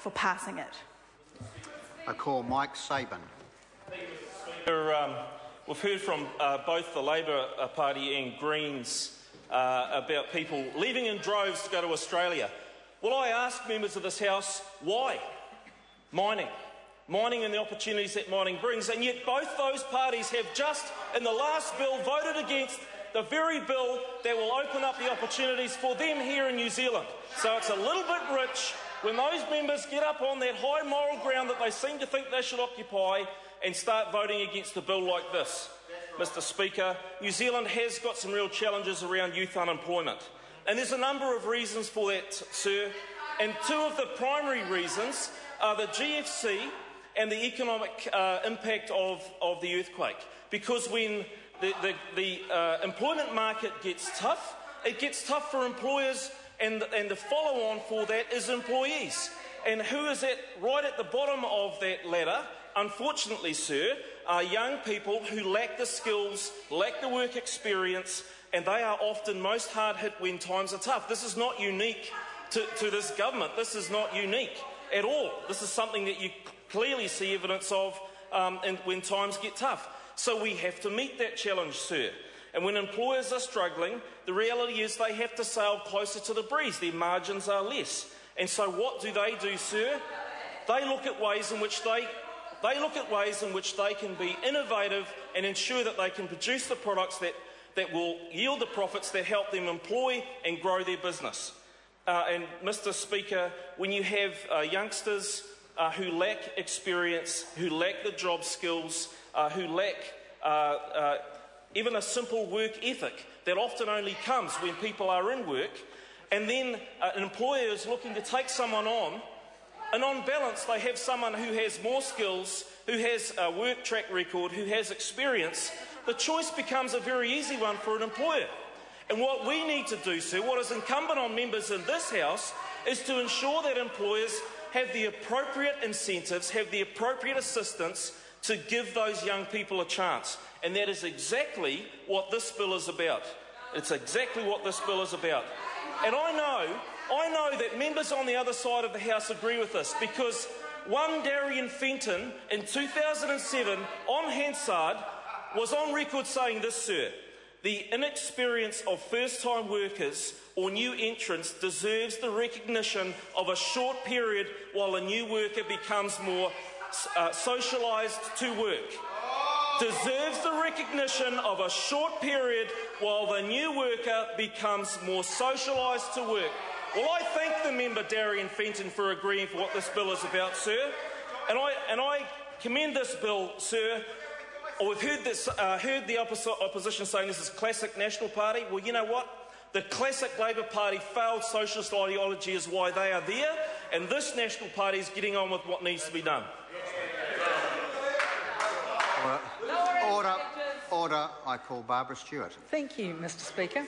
for passing it. I call Mike Sabin. We've heard from both the Labor Party and Greens about people leaving in droves to go to Australia. Well, I ask members of this House, why? Mining and the opportunities that mining brings, and yet both those parties have just, in the last bill, voted against the very bill that will open up the opportunities for them here in New Zealand. So it's a little bit rich when those members get up on that high moral ground that they seem to think they should occupy and start voting against a bill like this. Mr Speaker, New Zealand has got some real challenges around youth unemployment. And there's a number of reasons for that, sir. And two of the primary reasons are the GFC and the economic impact of the earthquake. Because when the employment market gets tough, it gets tough for employers, and the follow-on for that is employees. And who is right at the bottom of that ladder, unfortunately, sir, are young people who lack the skills, lack the work experience, and they are often most hard hit when times are tough. This is not unique to this government. This is not unique at all. This is something that you clearly see evidence of when times get tough. So we have to meet that challenge, sir. And when employers are struggling, the reality is they have to sail closer to the breeze. Their margins are less. And so what do, sir? They look at ways in which they can be innovative and ensure that they can produce the products that will yield the profits that help them employ and grow their business. And Mr Speaker, when you have youngsters who lack experience, who lack the job skills, who lack even a simple work ethic that often only comes when people are in work, and then an employer is looking to take someone on, and on balance they have someone who has more skills, who has a work track record, who has experience, the choice becomes a very easy one for an employer. And what we need to do, sir, what is incumbent on members in this House, is to ensure that employers have the appropriate incentives, have the appropriate assistance to give those young people a chance. And that is exactly what this bill is about. It's exactly what this bill is about. And I know that members on the other side of the House agree with this, because one Darian Fenton in 2007 on Hansard was on record saying this, sir: the inexperience of first-time workers or new entrants deserves the recognition of a short period while a new worker becomes more socialised to work. Deserves the recognition of a short period while the new worker becomes more socialised to work. Well, I thank the member Darian Fenton for agreeing for what this bill is about, sir. And I commend this bill, sir. We've heard the opposition saying this is classic National Party. Well, you know what? The classic Labor Party failed socialist ideology is why they are there, and this National Party is getting on with what needs to be done. Order. I call Barbara Stewart. Thank you, Mr Speaker.